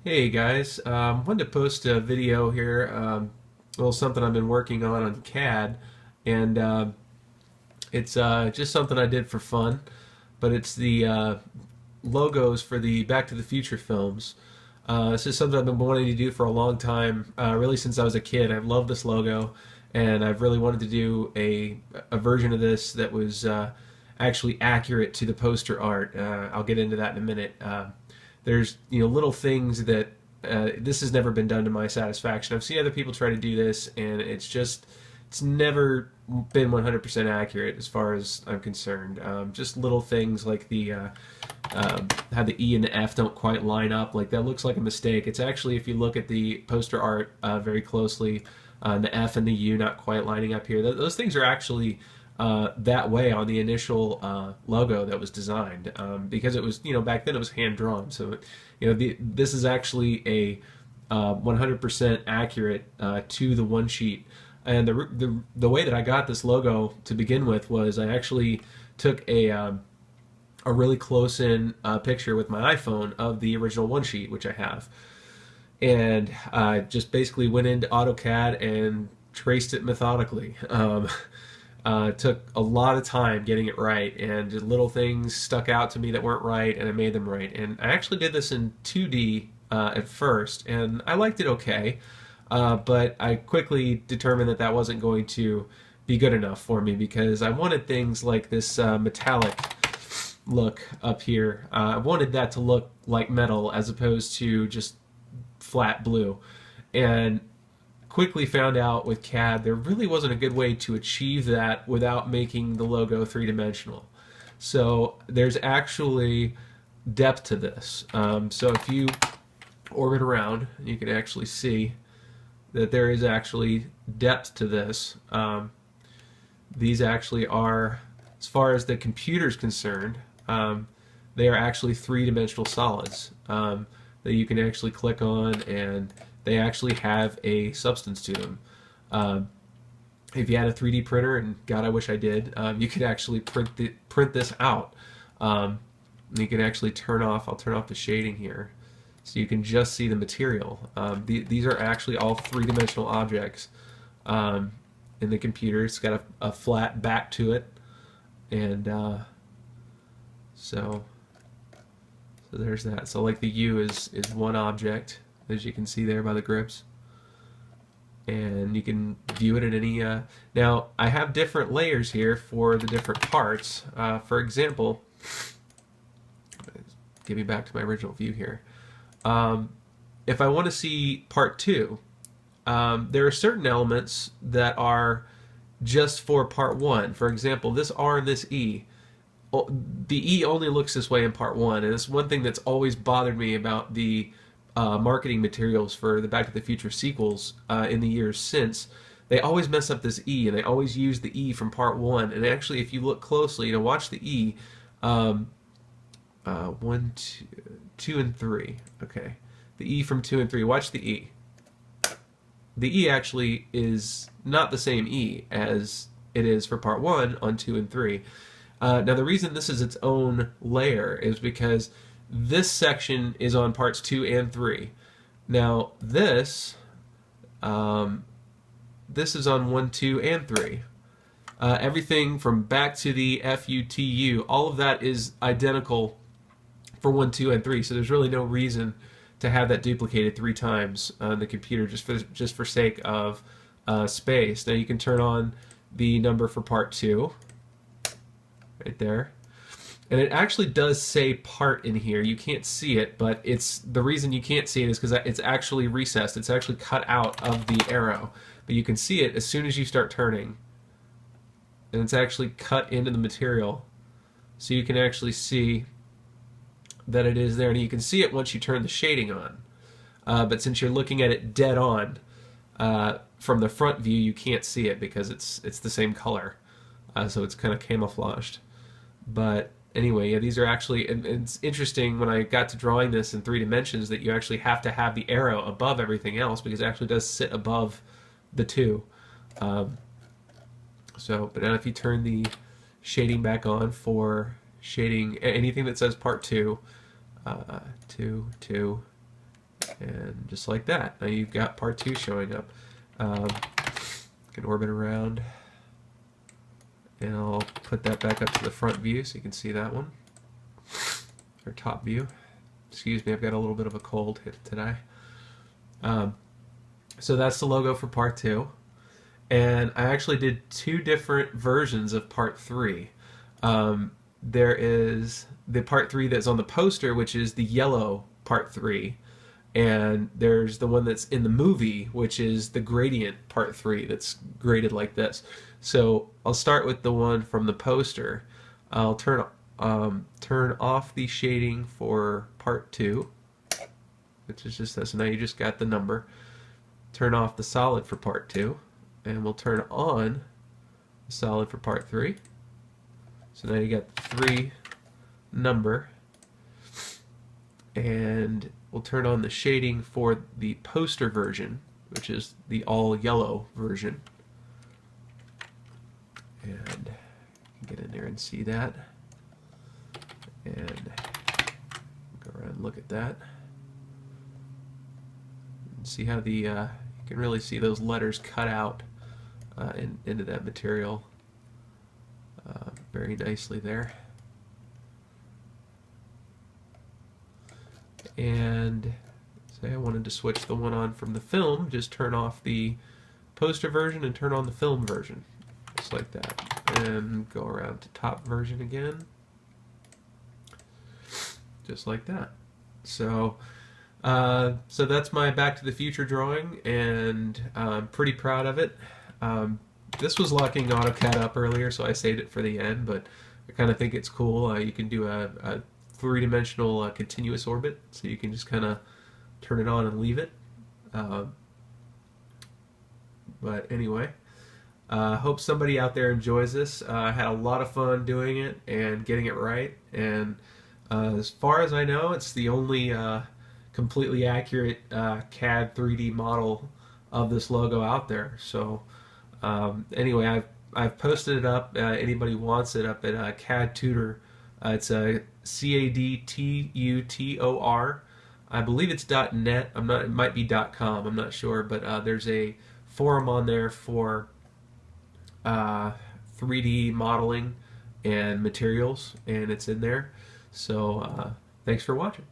Hey guys, wanted to post a video here, well, something I've been working on CAD, and it's just something I did for fun, but it's the logos for the Back to the Future films. This is something I've been wanting to do for a long time, really since I was a kid. I love this logo, and I've really wanted to do a version of this that was actually accurate to the poster art. I'll get into that in a minute. There's little things that this has never been done to my satisfaction. I've seen other people try to do this, and it's never been 100% accurate as far as I'm concerned. Just little things like the how the E and the F don't quite line up. Like that looks like a mistake. It's actually, if you look at the poster art very closely, the F and the U not quite lining up here. Those things are actually that way on the initial logo that was designed, because it was, back then it was hand drawn. So this is actually a 100% accurate to the one sheet. And the way that I got this logo to begin with was I actually took a really close in picture with my iPhone of the original one sheet, which I have, and just basically went into AutoCAD and traced it methodically. Took a lot of time getting it right, and little things stuck out to me that weren't right, and I made them right. And I actually did this in 2D at first, and I liked it okay, but I quickly determined that that wasn't going to be good enough for me, because I wanted things like this metallic look up here. I wanted that to look like metal as opposed to just flat blue, and quickly found out with CAD there really wasn't a good way to achieve that without making the logo three-dimensional. So there's actually depth to this. So if you orbit around, you can actually see that there is actually depth to this. These actually are, as far as the computer's concerned, they are actually three-dimensional solids that you can actually click on, and they actually have a substance to them. If you had a 3D printer, and God, I wish I did, you could actually print this out. You can actually I'll turn off the shading here, so you can just see the material. These are actually all three-dimensional objects in the computer. It's got a flat back to it, and so there's that. So like the U is one object, as you can see there by the grips, and you can view it at any now I have different layers here for the different parts. For example, get me back to my original view here. If I want to see part 2, there are certain elements that are just for part 1. For example, this R and this E. The E only looks this way in part 1, and it's one thing that's always bothered me about the marketing materials for the Back to the Future sequels in the years since. They always mess up this E, and they always use the E from part 1. And actually, if you look closely, watch the E, 1, 2, and 3. Okay, the E from 2 and 3. Watch the E. The E actually is not the same E as it is for part 1 on 2 and 3. Now the reason this is its own layer is because this section is on parts 2 and 3. Now this is on 1, 2, and 3. Everything from back to the FUTU, all of that is identical for 1, 2, and 3. So there's really no reason to have that duplicated 3 times on the computer just for sake of space. Now you can turn on the number for part 2 right there. And it actually does say part in here. You can't see it, but the reason you can't see it is because it's actually recessed. It's actually cut out of the arrow. But you can see it as soon as you start turning. And it's actually cut into the material. So you can actually see that it is there. And you can see it once you turn the shading on. But since you're looking at it dead on from the front view, you can't see it because it's the same color. So it's kind of camouflaged. But anyway, yeah, these are actually, and it's interesting when I got to drawing this in 3 dimensions that you actually have to have the arrow above everything else, because it actually does sit above the 2. But now if you turn the shading back on for shading anything that says part 2, 2, 2, And just like that, now you've got part 2 showing up. You can orbit around, and I'll put that back up to the front view so you can see that one, or top view. Excuse me, I've got a little bit of a cold hit today. So that's the logo for part 2. And I actually did 2 different versions of part 3. There is the part 3 that's on the poster, which is the yellow part 3. And there's the one that's in the movie, which is the gradient part 3 that's graded like this. So I'll start with the one from the poster. I'll turn off the shading for part 2, which is just this. Now you just got the number. Turn off the solid for part 2, and we'll turn on the solid for part 3. So now you got the 3 number, and we'll turn on the shading for the poster version, which is the all yellow version. And get in there and see that. And go around and look at that. And see how the you can really see those letters cut out into that material very nicely there. And say I wanted to switch the one on from the film, just turn off the poster version and turn on the film version, just like that. And go around to top version again, just like that. So so that's my Back to the Future drawing, and I'm pretty proud of it. This was locking AutoCAD up earlier, so I saved it for the end, but I kind of think it's cool. You can do a three-dimensional continuous orbit, so you can just kind of turn it on and leave it. But anyway, hope somebody out there enjoys this. I had a lot of fun doing it and getting it right, and as far as I know, it's the only completely accurate CAD 3D model of this logo out there. So anyway, I've posted it up. Anybody wants it up at CAD Tutor. It's a CADTUTOR. I believe it's .net. I'm not. It might be .com. I'm not sure. But there's a forum on there for 3D modeling and materials, and it's in there. So thanks for watching.